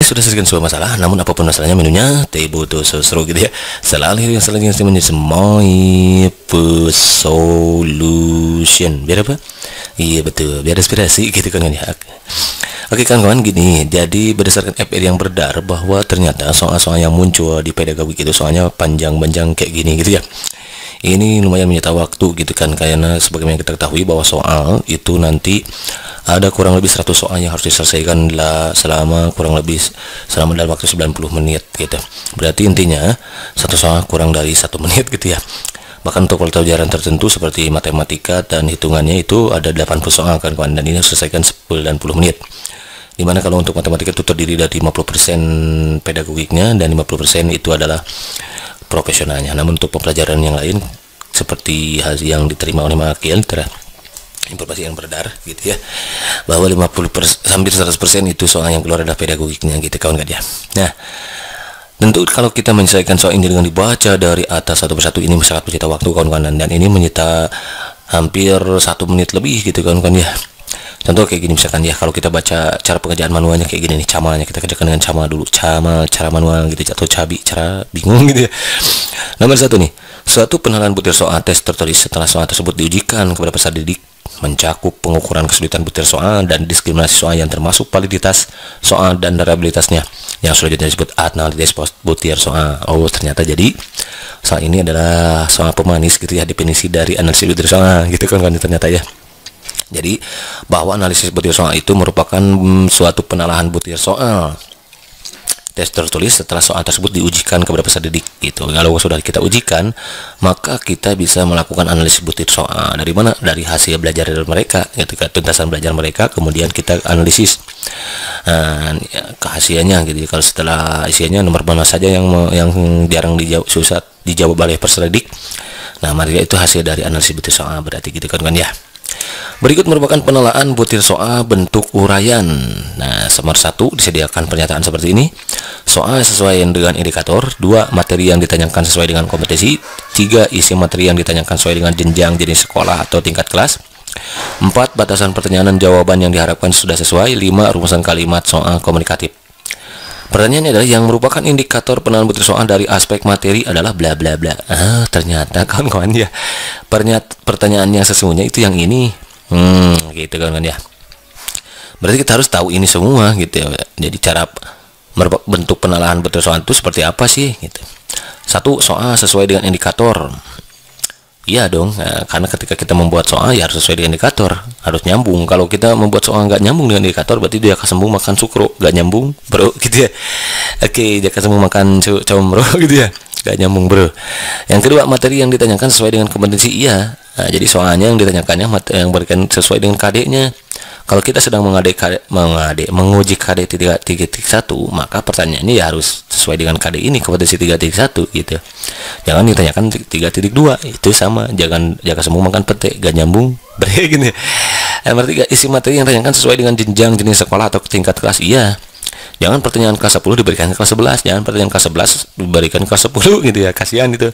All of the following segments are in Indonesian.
sudah selesai sebuah masalah, namun apapun masalahnya menunya Teboto Sosro gitu ya. Selalu yang selanjutnya semoi solution. Biar apa? Iya betul, biar inspirasi gitu kan ya. Oke kawan-kawan, gini, jadi berdasarkan FR yang beredar bahwa ternyata soal-soal yang muncul di pedagogi itu soalnya panjang-panjang kayak gini gitu ya. Ini lumayan menyita waktu gitu kan, karena sebagaimana kita ketahui bahwa soal itu nanti ada kurang lebih 100 soal yang harus diselesaikan selama kurang lebih dalam waktu 90 menit gitu. Berarti intinya satu soal kurang dari 1 menit gitu ya. Bahkan untuk pelajaran tertentu seperti matematika dan hitungannya itu ada 80 soal kan kawan, dan ini harus selesaikan 90 menit. Dimana kalau untuk matematika itu terdiri dari 50% pedagogiknya dan 50% itu adalah profesionalnya. Namun untuk pembelajaran yang lain seperti hasil yang diterima oleh Makian, informasi yang beredar gitu ya, bahwa hampir 100% itu soal yang keluar adalah pedagogiknya gitu kawan kan ya. Nah, tentu kalau kita menyelesaikan soal ini dengan dibaca dari atas satu persatu ini sangat menyita waktu kawan-kawan, dan ini menyita hampir 1 menit lebih gitu kawan-kawan ya. Contoh kayak gini misalkan ya, kalau kita baca cara pengerjaan manualnya kayak gini nih, camanya kita kerjakan dengan cama dulu, cara manual gitu, atau cara bingung gitu ya. Nomor 1 nih, suatu penalahan butir soal tes tertulis setelah soal tersebut diujikan kepada peserta didik mencakup pengukuran kesulitan butir soal dan diskriminasi soal yang termasuk validitas soal dan variabilitasnya, yang selanjutnya disebut analisis butir soal. Oh ternyata jadi soal ini adalah soal pemanis gitu ya, definisi dari analisis butir soal gitu kan ternyata ya. Jadi bahwa analisis butir soal itu merupakan suatu penalahan butir soal tes tertulis setelah soal tersebut diujikan kepada peserta didik gitu. Kalau sudah kita ujikan, maka kita bisa melakukan analisis butir soal. Dari mana? Dari hasil belajar dari mereka gitu, tuntasan belajar mereka, kemudian kita analisis kehasilnya gitu. Kalau setelah isiannya nomor mana saja yang jarang dijawab, susah dijawab oleh peserta didik, nah maka itu hasil dari analisis butir soal berarti gitu kan ya. Berikut merupakan penelahan butir soal bentuk uraian. Nah, nomor 1 disediakan pernyataan seperti ini. Soal sesuai dengan indikator. 2. Materi yang ditanyakan sesuai dengan kompetensi. 3. Isi materi yang ditanyakan sesuai dengan jenjang jenis sekolah atau tingkat kelas. 4. Batasan pertanyaan dan jawaban yang diharapkan sudah sesuai. 5. Rumusan kalimat soal komunikatif. Pertanyaannya adalah yang merupakan indikator penelahan butir soal dari aspek materi adalah bla bla bla. Ternyata kawan-kawan ya, pertanyaan yang sesungguhnya itu yang ini. Gitu kan ya. Berarti kita harus tahu ini semua gitu ya. Jadi cara bentuk penalahan butir soal itu seperti apa sih gitu. 1. Soal sesuai dengan indikator. Iya dong, karena ketika kita membuat soal ya harus sesuai dengan indikator, harus nyambung. Kalau kita membuat soal nggak nyambung dengan indikator, berarti dia akan sembuh makan sukro, nggak nyambung bro gitu ya. Oke, dia akan sembuh makan combro gitu ya, nggak nyambung bro. Yang kedua, materi yang ditanyakan sesuai dengan kompetensi. Iya, jadi soalnya yang ditanyakannya yang berikan sesuai dengan KD-nya. Kalau kita sedang menguji KD 3.1, maka pertanyaannya ya harus sesuai dengan KD ini, kompetensi 3.1 gitu. Jangan ditanyakan 3.2, itu sama. Jangan semua makan pete, gak nyambung, break gitu. Nomor 3, isi materi yang ditanyakan sesuai dengan jenjang jenis sekolah atau tingkat kelas. Iya. Jangan pertanyaan kelas 10 diberikan ke kelas 11, jangan pertanyaan kelas 11 diberikan ke kelas 10 gitu ya, kasihan itu.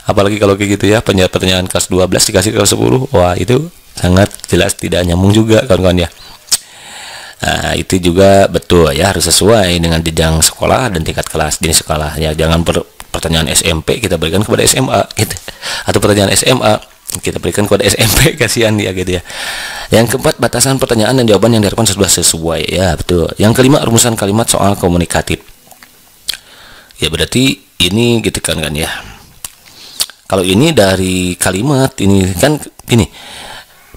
Apalagi kalau kayak gitu ya, pertanyaan kelas 12 dikasih ke kelas 10. Wah, itu sangat jelas tidak nyambung juga kawan-kawan ya. Nah, itu juga betul ya, harus sesuai dengan jenjang sekolah dan tingkat kelas jenis sekolah ya. Jangan pertanyaan SMP kita berikan kepada SMA gitu, atau pertanyaan SMA kita berikan kepada SMP, kasihan ya gitu ya. Yang keempat, batasan pertanyaan dan jawaban yang diharapkan sudah sesuai ya, betul. Yang kelima, rumusan kalimat soal komunikatif. Ya berarti ini gitu kan ya. Kalau ini dari kalimat ini kan gini.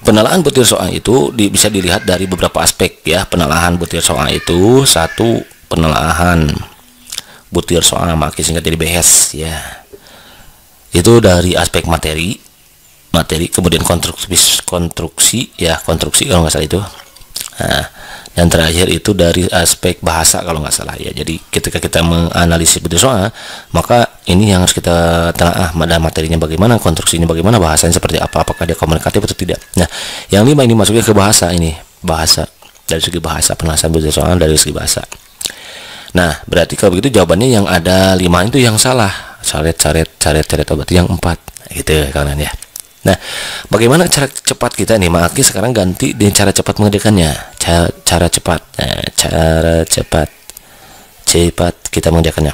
Penalahan butir soal itu bisa dilihat dari beberapa aspek ya. Penalahan butir soal itu, 1, penalahan butir soal, makin singkat jadi BS ya. Itu dari aspek materi, kemudian konstruksi ya, konstruksi kalau nggak salah itu. Nah, dan terakhir itu dari aspek bahasa kalau nggak salah ya. Jadi ketika kita menganalisis butir soal, maka ini yang harus kita telah materinya bagaimana, konstruksinya bagaimana, bahasanya seperti apa, apakah dia komunikatif atau tidak. Nah, yang 5 ini masuknya ke bahasa, ini bahasa, dari segi bahasa, penjelasan butir soal dari segi bahasa. Nah, berarti kalau begitu jawabannya yang ada 5 itu yang salah, caret berarti yang 4 gitu kawan ya. Nah, bagaimana cara cepat kita nih? Maki sekarang ganti di cara cepat mengerjakannya. Cara cepat. Nah, cara cepat. cepat kita mengerjakannya.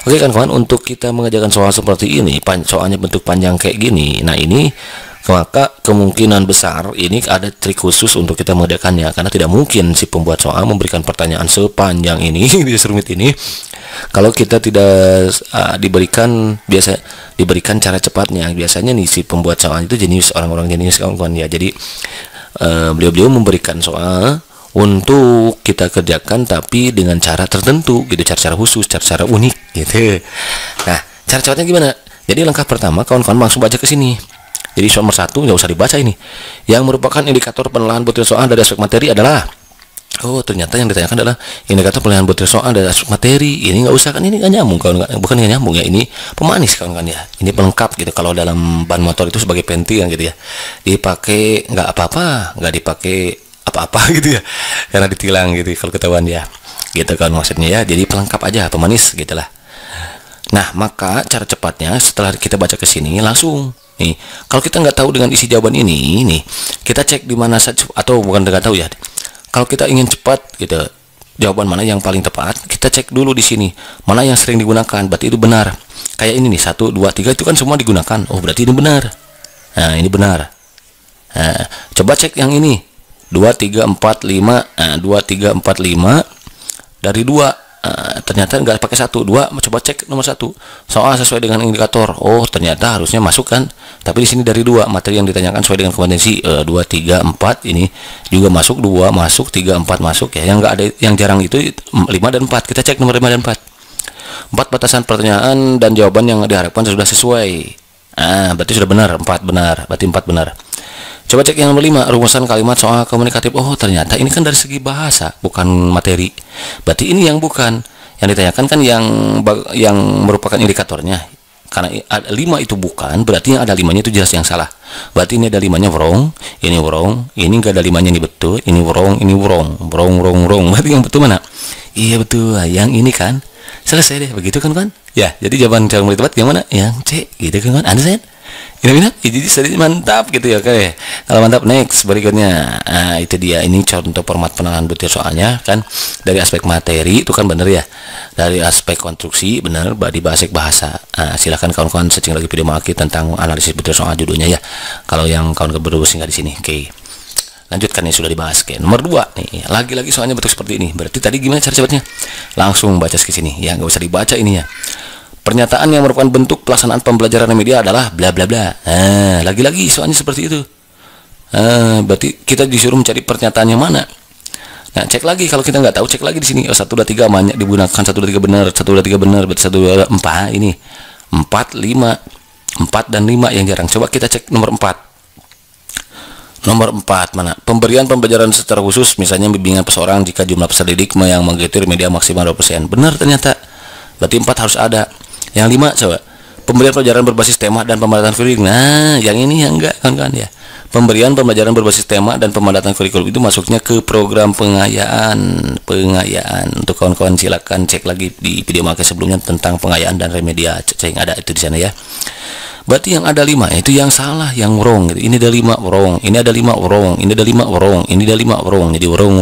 Oke kawan-kawan, untuk kita mengerjakan soal seperti ini, soalnya bentuk panjang kayak gini, nah ini maka kemungkinan besar ini ada trik khusus untuk kita mengerjakannya, karena tidak mungkin si pembuat soal memberikan pertanyaan sepanjang ini di serumit ini kalau kita tidak diberikan cara cepatnya. Biasanya nih si pembuat soal itu jenius, orang-orang jenius kawan-kawan ya. Jadi beliau memberikan soal untuk kita kerjakan tapi dengan cara tertentu gitu, cara-cara khusus, cara-cara unik gitu. Nah, cara cepatnya gimana? Jadi langkah pertama kawan-kawan langsung baca ke sini. Jadi soal nomor 1 nggak usah dibaca ini. Yang merupakan indikator penilaian butir soal dari aspek materi adalah, oh ternyata yang ditanyakan adalah indikator penilaian butir soal dari aspek materi. Ini nggak usah kan, ini nggak nyambung kawan, bukan nggak nyambung ya, ini pemanis kawan-kawan ya. Ini pelengkap gitu. Kalau dalam ban motor itu sebagai penti kan gitu ya. Dipakai nggak apa-apa, nggak dipakai apa-apa gitu ya. Karena ditilang gitu kalau ketahuan ya. Gitu kan maksudnya ya. Jadi pelengkap aja, pemanis gitulah. Nah, maka cara cepatnya setelah kita baca ke sini langsung nih, kalau kita nggak tahu dengan isi jawaban ini nih, kita cek di mana saja, atau bukan nggak tahu ya, kalau kita ingin cepat gitu, jawaban mana yang paling tepat, kita cek dulu di sini mana yang sering digunakan, berarti itu benar. Kayak ini nih 1, 2, 3 itu kan semua digunakan, oh berarti ini benar. Nah ini benar. Nah, coba cek yang ini 2, 3, 4, 5. Nah, 2, 3, 4, 5 dari 2. Ternyata nggak pakai 1, 2. Coba cek nomor 1 soal sesuai dengan indikator, oh ternyata harusnya masuk kan, tapi di sini dari 2 materi yang ditanyakan sesuai dengan kompetensi 2, 3, 4 ini juga masuk, 2 masuk, 3, 4 masuk ya. Yang nggak ada, yang jarang itu 5 dan 4. Kita cek nomor 5 dan 4. 4 batasan pertanyaan dan jawaban yang diharapkan sudah sesuai. Berarti sudah benar, 4 benar, berarti 4 benar. Coba cek yang nomor 5, rumusan kalimat soal komunikatif. Oh ternyata ini kan dari segi bahasa, bukan materi. Berarti ini yang bukan, yang ditanyakan kan yang merupakan indikatornya. Karena ada 5 itu bukan, berarti yang ada 5-nya itu jelas yang salah. Berarti ini ada 5-nya wrong, ini nggak ada 5-nya, ini betul, ini wrong, berarti yang betul mana? Iya betul, yang ini kan. Selesai deh, begitu kan kan? Ya, jadi jawaban yang paling tepat yang mana? Yang C, gitu kan kan? Understand? Jadi mantap gitu ya, oke. Kalau mantap, next berikutnya. Nah, itu dia, ini contoh format penilaian butir soalnya kan dari aspek materi itu kan bener ya. Dari aspek konstruksi bener, di aspek bahasa. Silahkan kawan-kawan searching lagi video Maki tentang analisis butir soal judulnya ya. Kalau yang kawan berusing nggak di sini, oke. Lanjutkan, yang sudah dibahas. Oke, nomor 2 nih, lagi-lagi soalnya bentuk seperti ini. Berarti tadi gimana cara cepatnya? Langsung baca ke sini ya, nggak usah dibaca ini ya. Pernyataan yang merupakan bentuk pelaksanaan pembelajaran media adalah bla bla bla. Lagi-lagi soalnya seperti itu. Berarti kita disuruh mencari pernyataan yang mana. Nah, cek lagi kalau kita nggak tahu, cek lagi di sini. 1, 2, 3 banyak digunakan, 1, 2, 3 benar, 1, 2, 3 benar, berarti 1, 2, 4 ini. 4, 5, 4 dan 5 yang jarang. Coba kita cek nomor 4. Nomor 4 mana? Pemberian pembelajaran secara khusus, misalnya bimbingan seseorang jika jumlah peserta didik yang mengikuti media maksimal 2%. Benar ternyata. Berarti 4 harus ada. Yang 5 coba, pemberian pelajaran berbasis tema dan pemadatan kurikulum. Nah, yang ini yang enggak kan ya. Pemberian pembelajaran berbasis tema dan pemadatan kurikulum itu masuknya ke program pengayaan. Untuk kawan-kawan silakan cek lagi di video Maki sebelumnya tentang pengayaan dan remedia. Cek ada itu di sana ya. Berarti yang ada 5 itu yang salah, yang wrong gitu. Ini ada 5 wrong, ini ada 5 wrong, ini ada 5 wrong, ini ada 5 wrong. Jadi wrong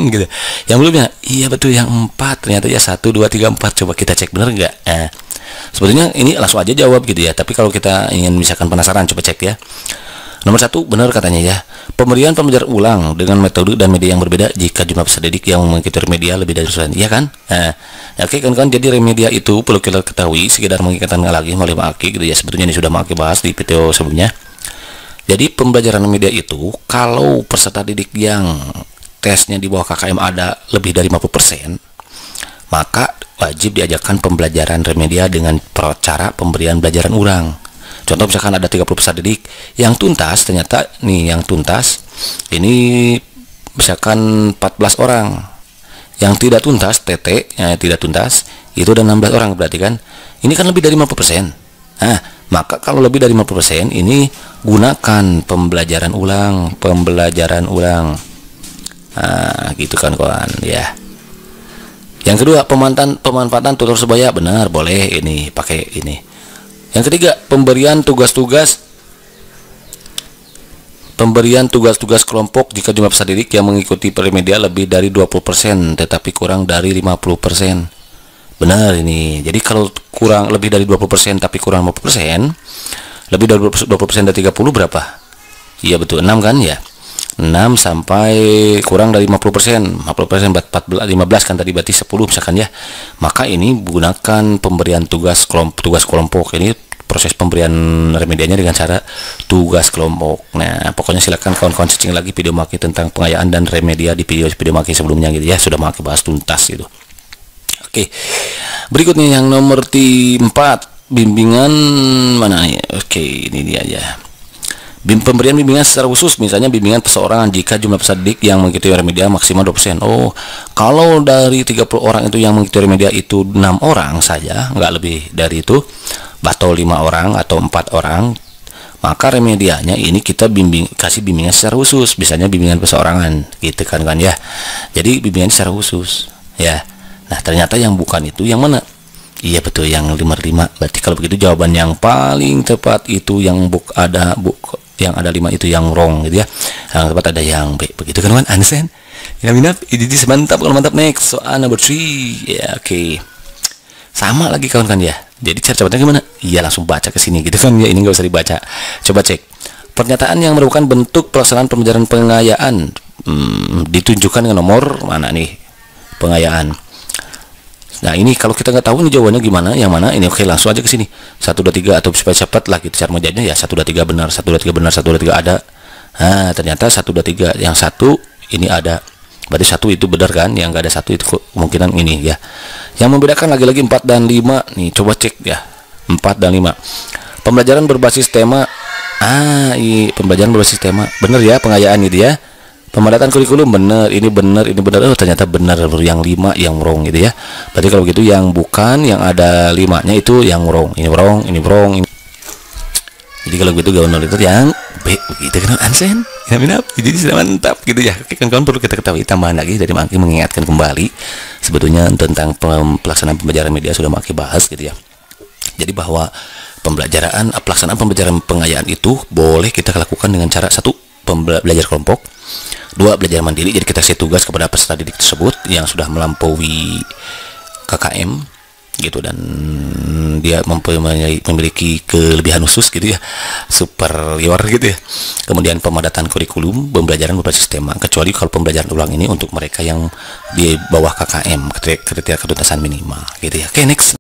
gitu. Yang belumnya, iya betul yang 4 ternyata ya 1, 2, 3, 4. Coba kita cek benar enggak? Sebetulnya ini langsung aja jawab gitu ya, tapi kalau kita ingin misalkan penasaran, coba cek ya. Nomor 1 benar katanya ya. Pemberian pembelajaran ulang dengan metode dan media yang berbeda jika jumlah peserta didik yang mengikuti media lebih dari 100, iya kan? Oke kan, jadi remedia itu perlu kita ketahui, sekedar mengingatkan lagi oleh Maki gitu ya. Sebetulnya ini sudah Maki bahas di video sebelumnya. Jadi pembelajaran media itu kalau peserta didik yang tesnya di bawah KKM ada lebih dari 50%, maka wajib diajarkan pembelajaran remedia dengan cara pemberian pembelajaran ulang. Contoh misalkan ada 30 peserta didik yang tuntas, ternyata nih yang tuntas ini misalkan 14 orang. Yang tidak tuntas, tidak tuntas itu ada 16 orang, berarti kan ini kan lebih dari 50%. Maka kalau lebih dari 50% ini gunakan pembelajaran ulang. Gitu kan kawan ya. Yang kedua, pemanfaatan tutor sebaya, benar, boleh ini pakai ini. Yang ketiga, pemberian tugas-tugas kelompok jika jumlah peserta didik yang mengikuti remedia lebih dari 20% tetapi kurang dari 50%. Benar ini. Jadi kalau kurang lebih dari 20% tapi kurang 50%, lebih dari 20% dari 30 berapa? Iya betul, 6 kan ya. 6 sampai kurang dari 50%, 50% 14, 15 kan tadi, berarti 10 misalkan ya. Maka ini gunakan pemberian tugas kelompok. Ini proses pemberian remedianya dengan cara tugas kelompok. Nah, pokoknya silakan kawan-kawan cicing lagi video Maki tentang pengayaan dan remedia di video Maki sebelumnya gitu ya, sudah Maki bahas tuntas gitu. Oke. Berikutnya yang nomor 4, bimbingan mana ya? Oke, ini dia aja. Pemberian bimbingan secara khusus, misalnya bimbingan perseorangan jika jumlah peserta didik yang mengikuti remedia maksimal 2%. Oh, kalau dari 30 orang itu yang mengikuti remedia itu 6 orang saja, nggak lebih dari itu, atau 5 orang atau 4 orang, maka remedianya ini kita kasih bimbingan secara khusus, misalnya bimbingan perseorangan gitu kan ya. Jadi bimbingan secara khusus ya. Nah, ternyata yang bukan itu yang mana? Iya betul, yang 5. Berarti kalau begitu jawaban yang paling tepat itu yang yang ada 5 itu yang wrong gitu ya. Yang tepat ada yang B. Begitu kan, understand? Ya minap, ini mantap. Kalau mantap, next soal number 3. Ya, oke. Sama lagi kawan kan ya. Jadi cara cepatnya gimana? Iya, langsung baca ke sini gitu kan ya. Ini nggak usah dibaca. Coba cek. Pernyataan yang merupakan bentuk pelaksanaan pembelajaran pengayaan ditunjukkan dengan nomor mana nih? Pengayaan. Nah, ini kalau kita nggak tahu ini jawabannya gimana, yang mana ini, oke langsung aja ke sini. 1 2 3 atau supaya cepat lah gitu cara menjadinya ya. 1 2 3 benar, 1 2 3 benar, 1 2 3 ada. Nah, ternyata 1 2 3 yang 1 ini ada. Berarti 1 itu benar kan? Yang nggak ada 1 itu kemungkinan ini ya. Yang membedakan lagi-lagi 4 dan 5 nih, coba cek ya. 4 dan 5. Pembelajaran berbasis tema. Pembelajaran berbasis tema. Benar ya pengayaan itu ya. Pemadatan kurikulum benar, ini benar. Oh, ternyata benar yang 5 yang wrong gitu ya. Berarti kalau begitu yang bukan yang ada 5-nya itu yang wrong. Ini wrong. Jadi kalau begitu jawaban itu yang B begitu kan Ansen. Ya minap. Jadi sudah mantap gitu ya. Oke, kawan-kawan perlu kita ketahui tambahan lagi dari Maki mengingatkan kembali sebetulnya tentang pelaksanaan pembelajaran media sudah Maki bahas gitu ya. Jadi bahwa pelaksanaan pembelajaran pengayaan itu boleh kita lakukan dengan cara 1 belajar kelompok, 2 belajar mandiri. Jadi kita kasih tugas kepada peserta didik tersebut yang sudah melampaui KKM gitu dan dia memiliki kelebihan khusus gitu ya, superior gitu ya. Kemudian pemadatan kurikulum, pembelajaran berbasis tema, kecuali kalau pembelajaran ulang ini untuk mereka yang di bawah KKM, kriteria ketuntasan minimal gitu ya. Oke, next.